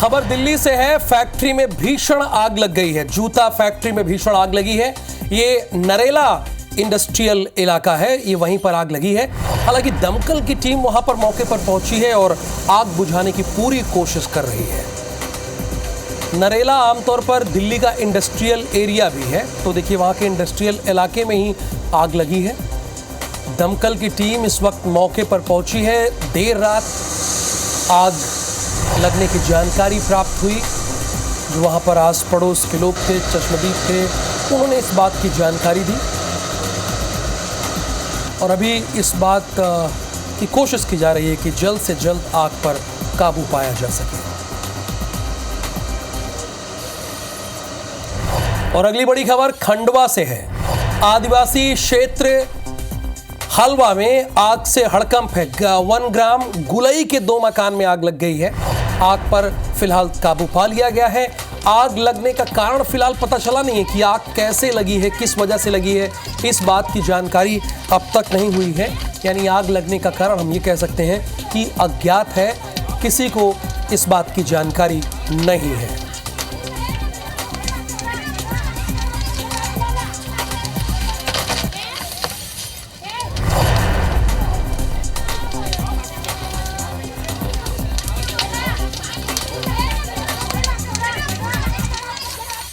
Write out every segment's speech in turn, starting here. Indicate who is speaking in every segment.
Speaker 1: खबर दिल्ली से है। फैक्ट्री में भीषण आग लग गई है। जूता फैक्ट्री में भीषण आग लगी है। ये नरेला इंडस्ट्रियल इलाका है, ये वहीं पर आग लगी है। हालांकि दमकल की टीम वहां पर मौके पर पहुंची है और आग बुझाने की पूरी कोशिश कर रही है। नरेला आमतौर पर दिल्ली का इंडस्ट्रियल एरिया भी है, तो देखिए वहां के इंडस्ट्रियल इलाके में ही आग लगी है। दमकल की टीम इस वक्त मौके पर पहुंची है। देर रात आग लगने की जानकारी प्राप्त हुई। जो वहां पर आस पड़ोस के लोग थे, चश्मदीद थे, उन्होंने इस बात की जानकारी दी और अभी इस बात की कोशिश की जा रही है कि जल्द से जल्द आग पर काबू पाया जा सके। और अगली बड़ी खबर खंडवा से है। आदिवासी क्षेत्र हलवा में आग से हड़कंप है। 1 ग्राम गुलई के 2 मकान में आग लग गई है। आग पर फिलहाल काबू पा लिया गया है। आग लगने का कारण फिलहाल पता चला नहीं है कि आग कैसे लगी है, किस वजह से लगी है, इस बात की जानकारी अब तक नहीं हुई है। यानी आग लगने का कारण हम ये कह सकते हैं कि अज्ञात है, किसी को इस बात की जानकारी नहीं है।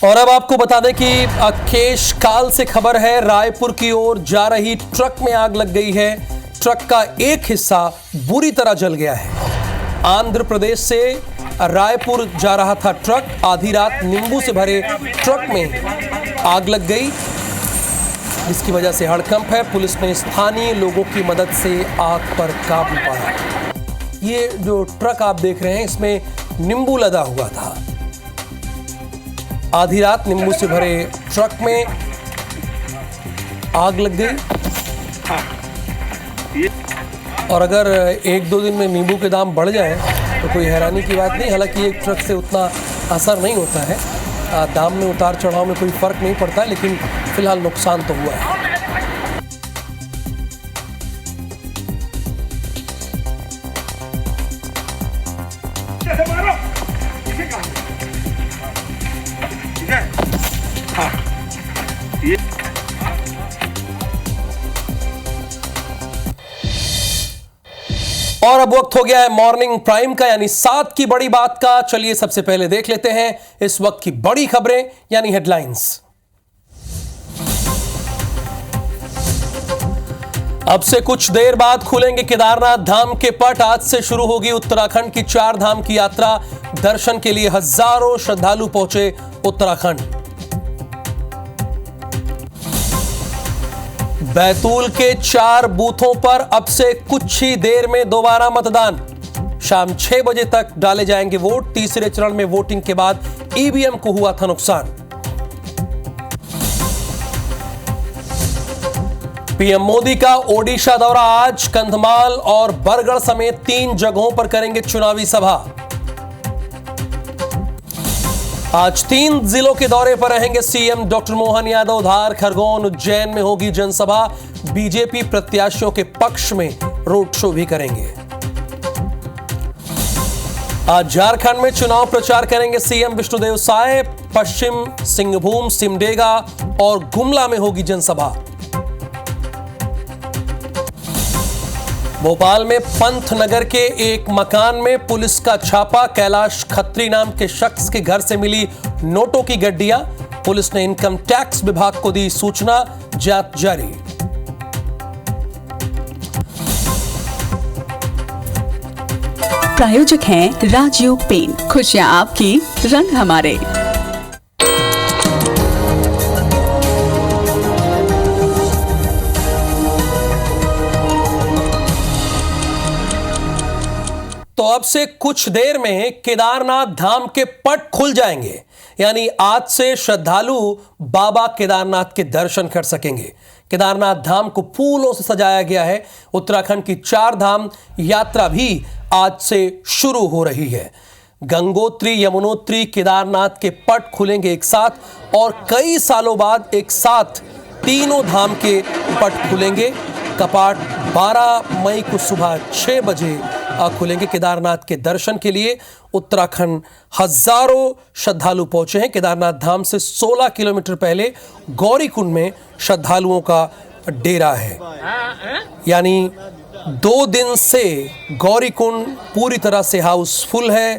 Speaker 1: और अब आपको बता दें कि केशकाल से खबर है। रायपुर की ओर जा रही ट्रक में आग लग गई है। ट्रक का एक हिस्सा बुरी तरह जल गया है। आंध्र प्रदेश से रायपुर जा रहा था ट्रक। आधी रात नींबू से भरे ट्रक में आग लग गई, जिसकी वजह से हड़कंप है। पुलिस ने स्थानीय लोगों की मदद से आग पर काबू पाया। ये जो ट्रक आप देख रहे हैं, इसमें नींबू लदा हुआ था। आधी रात नींबू से भरे ट्रक में आग लग गई। और अगर 1-2 दिन में नींबू के दाम बढ़ जाएं तो कोई हैरानी की बात नहीं। हालांकि एक ट्रक से उतना असर नहीं होता है, दाम में उतार चढ़ाव में कोई फर्क नहीं पड़ता है, लेकिन फिलहाल नुकसान तो हुआ है। और अब वक्त हो गया है मॉर्निंग प्राइम का, यानी 7 की बड़ी बात का। चलिए सबसे पहले देख लेते हैं इस वक्त की बड़ी खबरें, यानी हेडलाइंस। अब से कुछ देर बाद खुलेंगे केदारनाथ धाम के पट। आज से शुरू होगी उत्तराखंड की 4 धाम की यात्रा। दर्शन के लिए हजारों श्रद्धालु पहुंचे उत्तराखंड। बैतूल के 4 बूथों पर अब से कुछ ही देर में दोबारा मतदान। शाम 6 बजे तक डाले जाएंगे वोट। तीसरे चरण में वोटिंग के बाद ईवीएम को हुआ था नुकसान। पीएम मोदी का ओडिशा दौरा आज। कंधमाल और बरगढ़ समेत 3 जगहों पर करेंगे चुनावी सभा। आज 3 जिलों के दौरे पर रहेंगे सीएम डॉक्टर मोहन यादव। धार, खरगोन, उज्जैन में होगी जनसभा। बीजेपी प्रत्याशियों के पक्ष में रोड शो भी करेंगे। आज झारखंड में चुनाव प्रचार करेंगे सीएम विष्णुदेव साय। पश्चिम सिंहभूम, सिमडेगा और गुमला में होगी जनसभा। भोपाल में पंत नगर के एक मकान में पुलिस का छापा। कैलाश खत्री नाम के शख्स के घर से मिली नोटों की गड्डियां। पुलिस ने इनकम टैक्स विभाग को दी सूचना। जांच जारी।
Speaker 2: प्रायोजक हैं राजयोग पेंट। खुशियां आपकी, रंग हमारे।
Speaker 1: तो अब से कुछ देर में केदारनाथ धाम के पट खुल जाएंगे। यानी आज से श्रद्धालु बाबा केदारनाथ के दर्शन कर सकेंगे। केदारनाथ धाम को फूलों से सजाया गया है। उत्तराखंड की 4 धाम यात्रा भी आज से शुरू हो रही है। गंगोत्री, यमुनोत्री, केदारनाथ के पट खुलेंगे एक साथ और कई सालों बाद एक साथ तीनों धाम के पट खुलेंगे। कपाट 12 मई को सुबह 6 बजे खुलेंगे। केदारनाथ के दर्शन के लिए उत्तराखंड हजारों श्रद्धालु पहुंचे हैं। केदारनाथ धाम से 16 किलोमीटर पहले गौरीकुंड में श्रद्धालुओं का डेरा है। यानी 2 दिन से गौरीकुंड पूरी तरह से हाउसफुल है।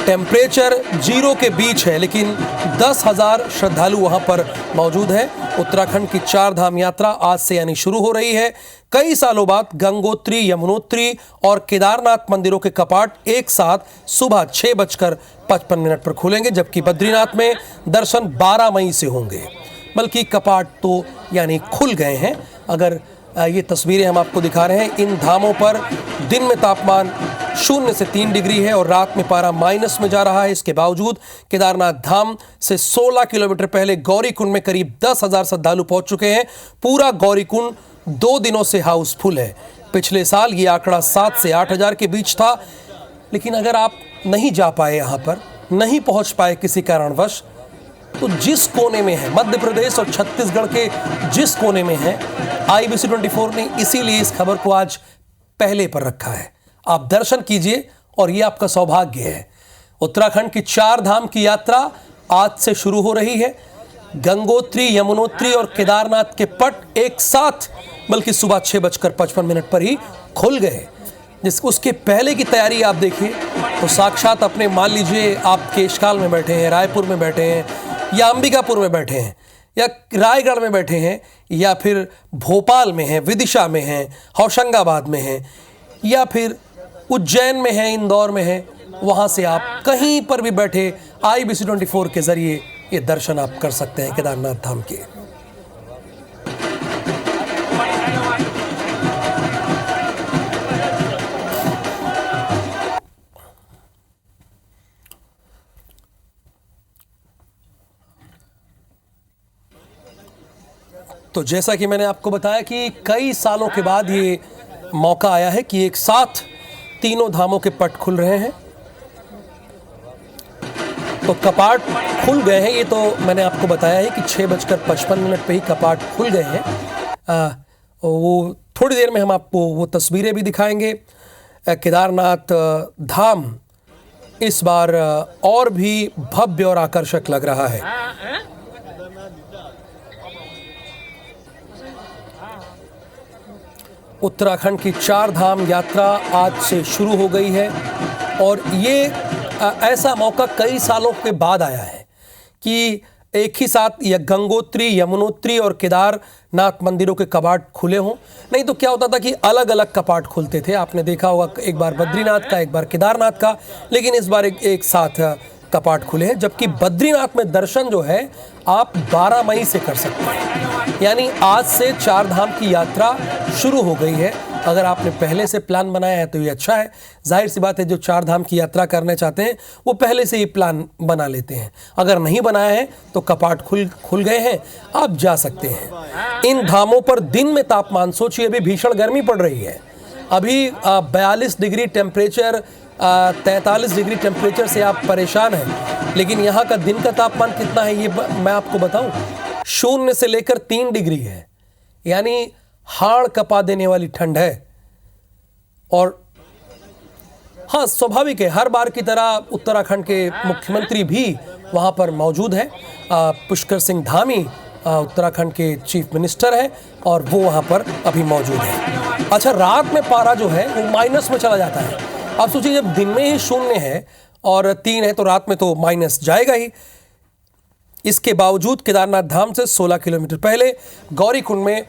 Speaker 1: टेम्परेचर 0 के बीच है, लेकिन 10,000 श्रद्धालु वहां पर मौजूद हैं। उत्तराखंड की 4 धाम यात्रा आज से यानी शुरू हो रही है। कई सालों बाद गंगोत्री, यमुनोत्री और केदारनाथ मंदिरों के कपाट एक साथ सुबह 6:55 पर खुलेंगे, जबकि बद्रीनाथ में दर्शन 12 मई से होंगे। बल्कि कपाट तो यानी खुल गए हैं। अगर ये तस्वीरें हम आपको दिखा रहे हैं, इन धामों पर दिन में तापमान 0 से 3 डिग्री है और रात में पारा माइनस में जा रहा है। इसके बावजूद केदारनाथ धाम से 16 किलोमीटर पहले गौरीकुंड में करीब 10,000 श्रद्धालु पहुंच चुके हैं। पूरा गौरीकुंड 2 दिनों से हाउसफुल है। पिछले साल ये आंकड़ा 7 से 8,000 के बीच था। लेकिन अगर आप नहीं जा पाए, यहाँ पर नहीं पहुंच पाए किसी कारणवश, तो जिस कोने में है, मध्य प्रदेश और छत्तीसगढ़ के जिस कोने में है, IBC 24 ने इसीलिए इस खबर को आज पहले पर रखा है। आप दर्शन कीजिए और ये आपका सौभाग्य है। उत्तराखंड की 4 धाम की यात्रा आज से शुरू हो रही है। गंगोत्री, यमुनोत्री और केदारनाथ के पट एक साथ बल्कि सुबह 6:55 पर ही खुल गए। उसके पहले की तैयारी आप देखिए तो साक्षात अपने, मान लीजिए आप केशकाल में बैठे हैं, रायपुर में बैठे हैं, या अंबिकापुर में बैठे हैं, या रायगढ़ में बैठे हैं, या फिर भोपाल में हैं, विदिशा में हैं, होशंगाबाद में हैं, या फिर उज्जैन में हैं, इंदौर में हैं, वहाँ से आप कहीं पर भी बैठे IBC 24 के ज़रिए ये दर्शन आप कर सकते हैं केदारनाथ धाम के। तो जैसा कि मैंने आपको बताया कि कई सालों के बाद ये मौका आया है कि एक साथ तीनों धामों के पट खुल रहे हैं। तो कपाट खुल गए हैं, ये तो मैंने आपको बताया है कि 6:55 पे ही कपाट खुल गए हैं। वो थोड़ी देर में हम आपको वो तस्वीरें भी दिखाएंगे। केदारनाथ धाम इस बार और भी भव्य और आकर्षक लग रहा है। उत्तराखंड की 4 धाम यात्रा आज से शुरू हो गई है और ये ऐसा मौका कई सालों के बाद आया है कि एक ही साथ या गंगोत्री, यमुनोत्री और केदारनाथ मंदिरों के कपाट खुले हों। नहीं तो क्या होता था कि अलग अलग कपाट खुलते थे। आपने देखा होगा, एक बार बद्रीनाथ का, एक बार केदारनाथ का, लेकिन इस बार एक साथ कपाट खुले हैं। जबकि बद्रीनाथ में दर्शन जो है आप 12 मई से कर सकते हैं। यानी आज से 4 धाम की यात्रा शुरू हो गई है। अगर आपने पहले से प्लान बनाया है तो ये अच्छा है। जाहिर सी बात है, जो 4 धाम की यात्रा करना चाहते हैं वो पहले से ही प्लान बना लेते हैं। अगर नहीं बनाया है तो कपाट खुल गए हैं, आप जा सकते हैं। इन धामों पर दिन में तापमान सोचिए, अभी भीषण गर्मी पड़ रही है। अभी 42 डिग्री टेम्परेचर, 43 डिग्री टेम्परेचर से आप परेशान हैं। लेकिन यहाँ का दिन का तापमान कितना है ये मैं आपको बताऊं, 0 से लेकर 3 डिग्री है। यानी हाड़ कपा देने वाली ठंड है। और हाँ, स्वाभाविक है, हर बार की तरह उत्तराखंड के मुख्यमंत्री भी वहाँ पर मौजूद हैं। पुष्कर सिंह धामी उत्तराखंड के चीफ मिनिस्टर हैं और वो वहाँ पर अभी मौजूद हैं। अच्छा, रात में पारा जो है वो माइनस में चला जाता है। आप सोचिए, जब दिन में ही 0 है और 3 है तो रात में तो माइनस जाएगा ही। इसके बावजूद केदारनाथ धाम से 16 किलोमीटर पहले गौरीकुंड में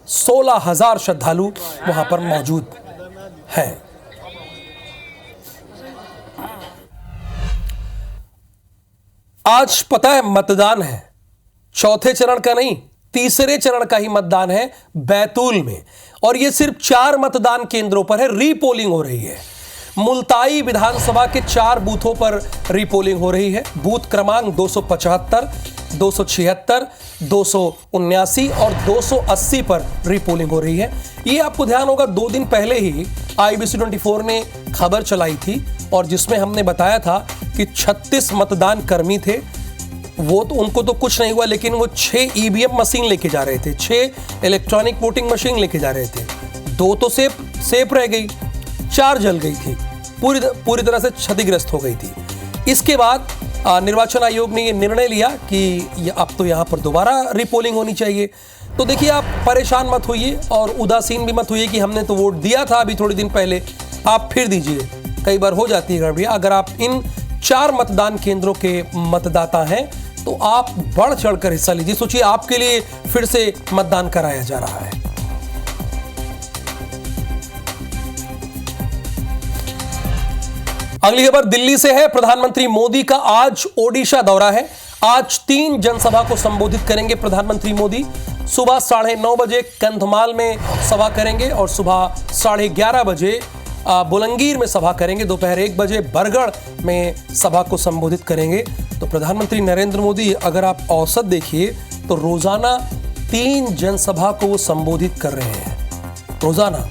Speaker 1: 16,000 श्रद्धालु वहां पर मौजूद हैं। आज पता है मतदान है, चौथे चरण का नहीं, तीसरे चरण का ही मतदान है बैतूल में। और ये सिर्फ 4 मतदान केंद्रों पर है, रीपोलिंग हो रही है। मुल्ताई विधानसभा के 4 बूथों पर रीपोलिंग हो रही है। बूथ क्रमांक 275, 276, 279 और 280 पर रीपोलिंग हो रही है। ये आपको ध्यान होगा, 2 दिन पहले ही IBC 24 ने खबर चलाई थी और जिसमें हमने बताया था कि 36 मतदान कर्मी थे। वो तो उनको तो कुछ नहीं हुआ, लेकिन वो 6 EVM मशीन लेके जा रहे थे, 6 इलेक्ट्रॉनिक वोटिंग मशीन लेके जा रहे थे। 2 तो सेफ रह गई। 4 जल गई थी, पूरी तरह से क्षतिग्रस्त हो गई थी। इसके बाद निर्वाचन आयोग ने ये निर्णय लिया कि अब तो यहाँ पर दोबारा रीपोलिंग होनी चाहिए। तो देखिए, आप परेशान मत होइए और उदासीन भी मत होइए कि हमने तो वोट दिया था अभी थोड़ी दिन पहले, आप फिर दीजिए। कई बार हो जाती है गड़बड़ी। अगर आप इन 4 मतदान केंद्रों के मतदाता हैं तो आप बढ़ चढ़कर हिस्सा लीजिए। सोचिए, आपके लिए फिर से मतदान कराया जा रहा है। अगली खबर दिल्ली से है। प्रधानमंत्री मोदी का आज ओडिशा दौरा है। आज 3 जनसभा को संबोधित करेंगे प्रधानमंत्री मोदी। सुबह 9:30 बजे कंधमाल में सभा करेंगे और सुबह 11:30 बजे बुलंगीर में सभा करेंगे। दोपहर 1 बजे बरगढ़ में सभा को संबोधित करेंगे। तो प्रधानमंत्री नरेंद्र मोदी, अगर आप औसत देखिए तो रोजाना 3 जनसभा को वो संबोधित कर रहे हैं रोजाना।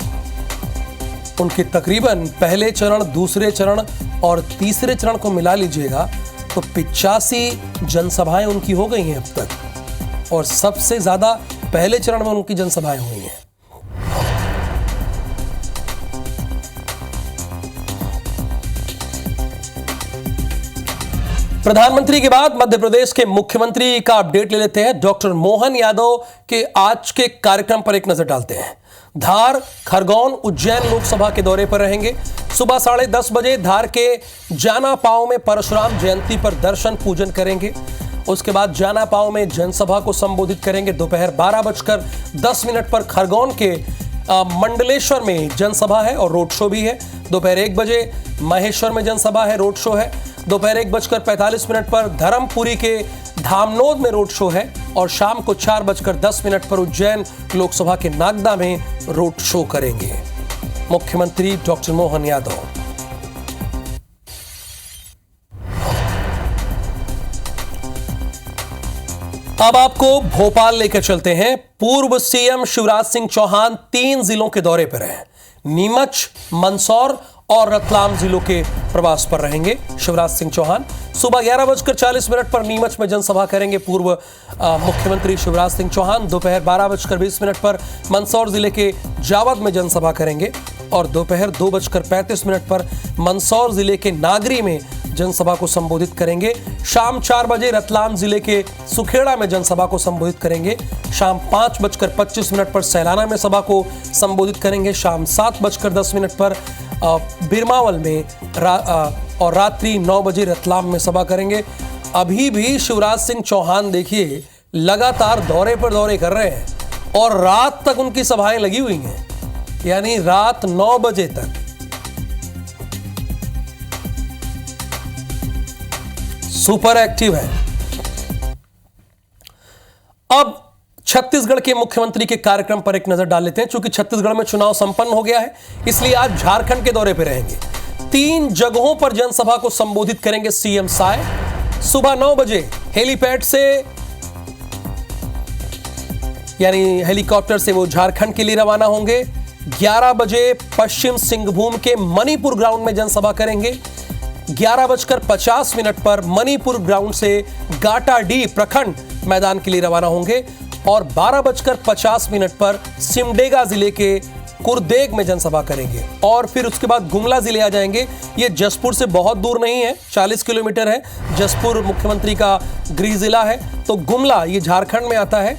Speaker 1: उनके तकरीबन पहले चरण, दूसरे चरण और तीसरे चरण को मिला लीजिएगा तो 85 जनसभाएं उनकी हो गई हैं अब तक, और सबसे ज्यादा पहले चरण में उनकी जनसभाएं हुई हैं। प्रधानमंत्री के बाद मध्य प्रदेश के मुख्यमंत्री का अपडेट ले लेते हैं। डॉक्टर मोहन यादव के आज के कार्यक्रम पर एक नजर डालते हैं। धार, खरगोन, उज्जैन लोकसभा के दौरे पर रहेंगे। सुबह 10:30 बजे धार के जाना पांव में परशुराम जयंती पर दर्शन पूजन करेंगे। उसके बाद जाना पांव में जनसभा को संबोधित करेंगे। दोपहर 12:10 पर खरगोन के मंडलेश्वर में जनसभा है और रोड शो भी है। दोपहर 1 बजे महेश्वर में जनसभा है, रोड शो है। दोपहर 1:45 पर धर्मपुरी के धामनोद में रोड शो है और शाम को 4:10 पर उज्जैन लोकसभा के नागदा में रोड शो करेंगे मुख्यमंत्री डॉक्टर मोहन यादव। अब आपको भोपाल लेकर चलते हैं। पूर्व सीएम शिवराज सिंह चौहान 3 जिलों के दौरे पर हैं। नीमच, मंदसौर और रतलाम जिलों के प्रवास पर रहेंगे शिवराज सिंह चौहान। सुबह 11:40 पर नीमच में जनसभा करेंगे पूर्व मुख्यमंत्री शिवराज सिंह चौहान। दोपहर 12:20 पर मंदसौर जिले के जावद में जनसभा करेंगे और दोपहर 2:35 पर मंदसौर जिले के नागरी में जनसभा को संबोधित करेंगे। शाम 4 बजे रतलाम जिले के सुखेड़ा में जनसभा को संबोधित करेंगे। शाम 5:25 पर सैलाना में सभा को संबोधित करेंगे। शाम 7:10 पर बिरमावल में और रात्रि 9 बजे रतलाम में सभा करेंगे। अभी भी शिवराज सिंह चौहान देखिए लगातार दौरे पर दौरे कर रहे हैं और रात तक उनकी सभाएं लगी हुई हैं, यानी रात 9 बजे तक। सुपर एक्टिव है। अब छत्तीसगढ़ के मुख्यमंत्री के कार्यक्रम पर एक नजर डाल लेते हैं। चूंकि छत्तीसगढ़ में चुनाव संपन्न हो गया है, इसलिए आज झारखंड के दौरे पर रहेंगे। 3 जगहों पर जनसभा को संबोधित करेंगे सीएम साय। सुबह 9 बजे हेलीपैड से, यानी हेलीकॉप्टर से वो झारखंड के लिए रवाना होंगे। 11 बजे पश्चिम सिंहभूम के मणिपुर ग्राउंड में जनसभा करेंगे। 11:50 पर मणिपुर ग्राउंड से गाटाडीह प्रखंड मैदान के लिए रवाना होंगे और 12:50 पर सिमडेगा जिले के कुरदेग में जनसभा करेंगे और फिर उसके बाद गुमला जिले आ जाएंगे। ये जसपुर से बहुत दूर नहीं है, 40 किलोमीटर है। जसपुर मुख्यमंत्री का गृह जिला है, तो गुमला ये झारखंड में आता है।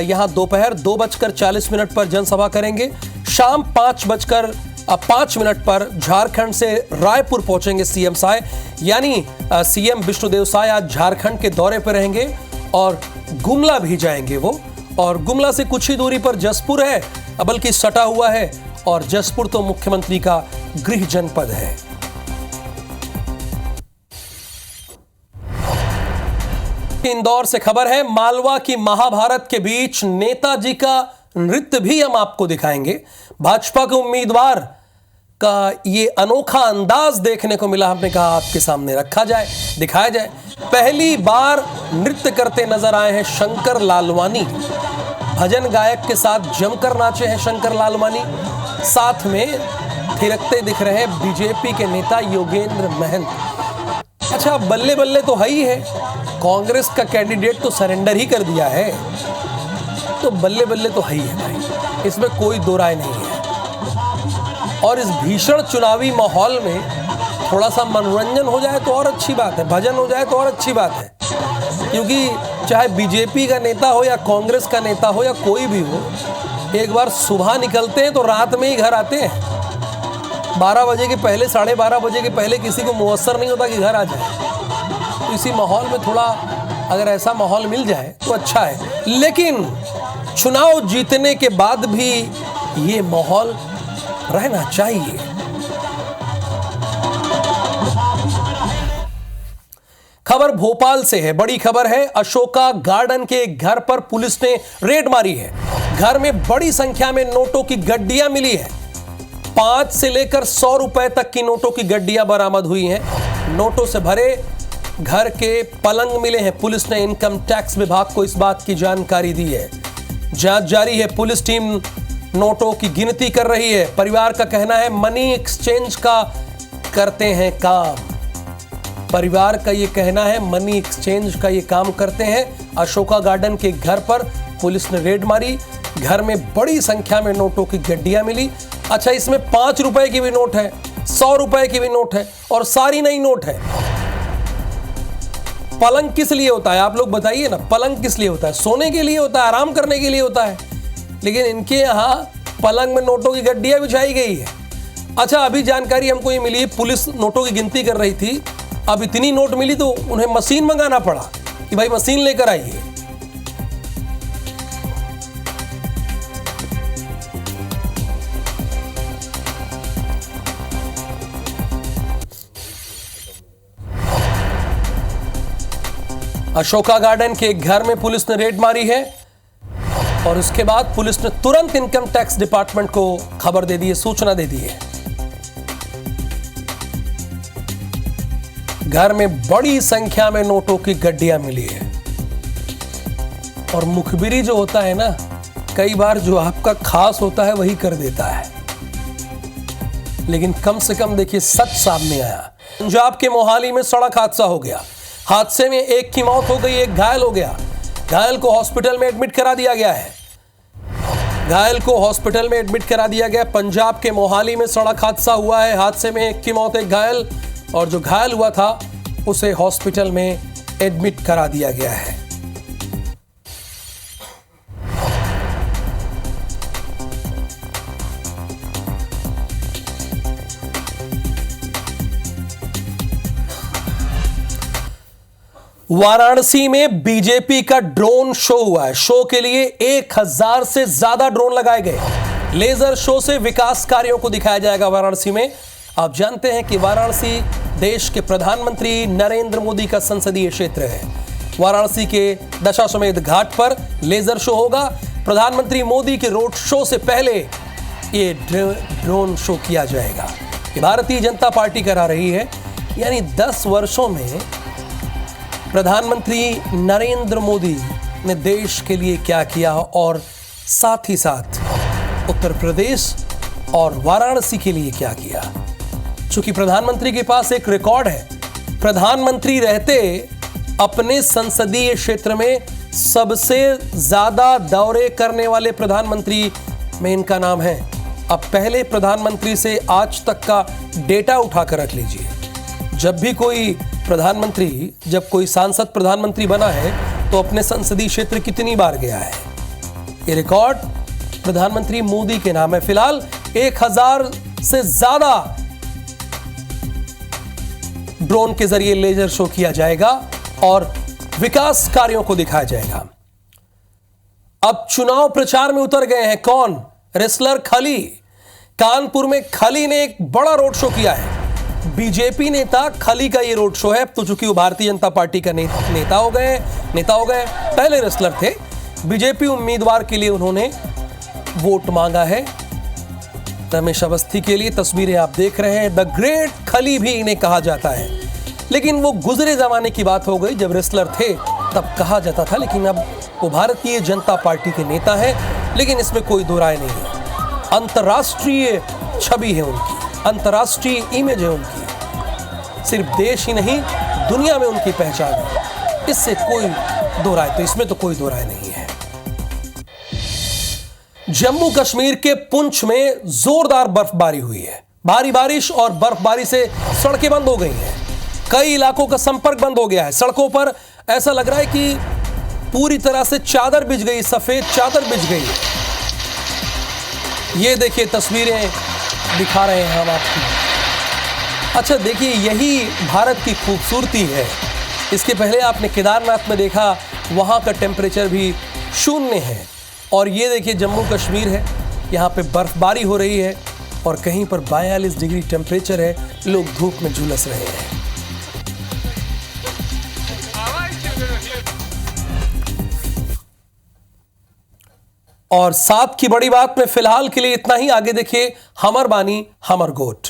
Speaker 1: यहां दोपहर 2:40 पर जनसभा करेंगे। शाम 5:05 पर झारखंड से रायपुर पहुंचेंगे सीएम साय, यानी सीएम विष्णुदेव साय आज झारखंड के दौरे पर रहेंगे और गुमला भी जाएंगे वो। और गुमला से कुछ ही दूरी पर जसपुर है, बल्कि सटा हुआ है, और जसपुर तो मुख्यमंत्री का गृह जनपद है। इंदौर से खबर है, मालवा की महाभारत के बीच नेताजी का नृत्य भी हम आपको दिखाएंगे। भाजपा के उम्मीदवार का ये अनोखा अंदाज देखने को मिला, हमने कहा आपके सामने रखा जाए, दिखाया जाए। पहली बार नृत्य करते नजर आए हैं शंकर लालवानी। भजन गायक के साथ जमकर नाचे हैं शंकर लालवानी। साथ में थिरकते दिख रहे हैं बीजेपी के नेता योगेंद्र महंत। अच्छा, बल्ले बल्ले तो है ही है, कांग्रेस का कैंडिडेट तो सरेंडर ही कर दिया है, तो बल्ले बल्ले तो है ही है भाई, इसमें कोई दो राय नहीं है। और इस भीषण चुनावी माहौल में थोड़ा सा मनोरंजन हो जाए तो और अच्छी बात है, भजन हो जाए तो और अच्छी बात है। क्योंकि चाहे बीजेपी का नेता हो या कांग्रेस का नेता हो या कोई भी हो, एक बार सुबह निकलते हैं तो रात में ही घर आते हैं। 12 बजे के पहले, 12:30 बजे के पहले किसी को मुयस्सर नहीं होता कि घर आ जाए। तो इसी माहौल में थोड़ा अगर ऐसा माहौल मिल जाए तो अच्छा है। लेकिन चुनाव जीतने के बाद भी ये माहौल रहना चाहिए। खबर भोपाल से है, बड़ी खबर है। अशोका गार्डन के घर पर पुलिस ने रेड मारी है। घर में बड़ी संख्या में नोटों की गड्डियां मिली है। 5 से लेकर 100 रुपए तक की नोटों की गड्डियां बरामद हुई हैं। नोटों से भरे घर के पलंग मिले हैं। पुलिस ने इनकम टैक्स विभाग को इस बात की जानकारी दी है। जांच जारी है। पुलिस टीम नोटों की गिनती कर रही है। परिवार का कहना है मनी एक्सचेंज का करते हैं काम। परिवार का ये कहना है मनी एक्सचेंज का ये काम करते हैं। अशोका गार्डन के घर पर पुलिस ने रेड मारी। घर में बड़ी संख्या में नोटों की गड्डियां मिली। अच्छा, इसमें 5 रुपए की भी नोट है, 100 रुपए की भी नोट है और सारी नई नोट है। पलंग किस लिए होता है आप लोग बताइए ना? पलंग किस लिए होता है? सोने के लिए होता है, आराम करने के लिए होता है। लेकिन इनके यहाँ पलंग में नोटों की गड्डियां बिछाई गई है। अच्छा, अभी जानकारी हमको ये मिली, पुलिस नोटों की गिनती कर रही थी। अब इतनी नोट मिली तो उन्हें मशीन मंगाना पड़ा कि भाई मशीन लेकर आइए। अशोका गार्डन के घर में पुलिस ने रेड मारी है और उसके बाद पुलिस ने तुरंत इनकम टैक्स डिपार्टमेंट को खबर दे दी है, सूचना दे दी है। घर में बड़ी संख्या में नोटों की गड्डियां मिली है। और मुखबिरी जो होता है ना, कई बार जो आपका खास होता है वही कर देता है। लेकिन कम से कम देखिए सच सामने आया। पंजाब के मोहाली में सड़क हादसा हो गया। हादसे में एक की मौत हो गई, एक घायल हो गया। घायल को हॉस्पिटल में एडमिट करा दिया गया है। घायल को हॉस्पिटल में एडमिट करा दिया गया। पंजाब के मोहाली में सड़क हादसा हुआ है। हादसे में एक की मौत, एक घायल, और जो घायल हुआ था उसे हॉस्पिटल में एडमिट करा दिया गया है। वाराणसी में बीजेपी का ड्रोन शो हुआ है। शो के लिए 1000 से ज्यादा ड्रोन लगाए गए। लेजर शो से विकास कार्यों को दिखाया जाएगा वाराणसी में। आप जानते हैं कि वाराणसी देश के प्रधानमंत्री नरेंद्र मोदी का संसदीय क्षेत्र है। वाराणसी के दशाश्वमेध घाट पर लेजर शो होगा। प्रधानमंत्री मोदी के रोड शो से पहले ये ड्रोन शो किया जाएगा। ये भारतीय जनता पार्टी करा रही है। यानी 10 वर्षों में प्रधानमंत्री नरेंद्र मोदी ने देश के लिए क्या किया और साथ ही साथ उत्तर प्रदेश और वाराणसी के लिए क्या किया। चूंकि प्रधानमंत्री के पास एक रिकॉर्ड है, प्रधानमंत्री रहते अपने संसदीय क्षेत्र में सबसे ज्यादा दौरे करने वाले प्रधानमंत्री में इनका नाम है। अब पहले प्रधानमंत्री से आज तक का डेटा उठाकर रख लीजिए। जब कोई सांसद प्रधानमंत्री बना है तो अपने संसदीय क्षेत्र कितनी बार गया है, ये रिकॉर्ड प्रधानमंत्री मोदी के नाम है। फिलहाल 1000 से ज्यादा ड्रोन के जरिए लेजर शो किया जाएगा और विकास कार्यों को दिखाया जाएगा। अब चुनाव प्रचार में उतर गए हैं कौन? रेसलर खली। कानपुर में खली ने एक बड़ा रोड शो किया है। बीजेपी नेता खली का ये रोड शो है। तो चूंकि वो भारतीय जनता पार्टी का नेता हो गए, पहले रेसलर थे। बीजेपी उम्मीदवार के लिए उन्होंने वोट मांगा है, रमेश अवस्थी के लिए। तस्वीरें आप देख रहे हैं। द ग्रेट खली भी इन्हें कहा जाता है। लेकिन वो गुजरे जमाने की बात हो गई, जब रेसलर थे तब कहा जाता था। लेकिन अब वो भारतीय जनता पार्टी के नेता हैं। लेकिन इसमें कोई दो राय नहीं है। अंतर्राष्ट्रीय छवि है उनकी, अंतर्राष्ट्रीय इमेज है उनकी। सिर्फ देश ही नहीं, दुनिया में उनकी पहचान है। इससे कोई दो राय, तो इसमें तो कोई दो राय नहीं है। जम्मू कश्मीर के पुंछ में जोरदार बर्फबारी हुई है। भारी बारिश और बर्फबारी से सड़कें बंद हो गई हैं। कई इलाकों का संपर्क बंद हो गया है। सड़कों पर ऐसा लग रहा है कि पूरी तरह से चादर बिछ गई, सफेद चादर बिछ गई है। ये देखिए तस्वीरें दिखा रहे हैं हम आपको। अच्छा देखिए, यही भारत की खूबसूरती है। इसके पहले आपने केदारनाथ में देखा, वहां का टेम्परेचर भी 0 है। और ये देखिए जम्मू कश्मीर है, यहाँ पे बर्फबारी हो रही है और कहीं पर 42 डिग्री टेम्परेचर है। लोग धूप में झुलस रहे हैं। और साथ की बड़ी बात में फिलहाल के लिए इतना ही। आगे देखिए हमर बानी हमर गोट।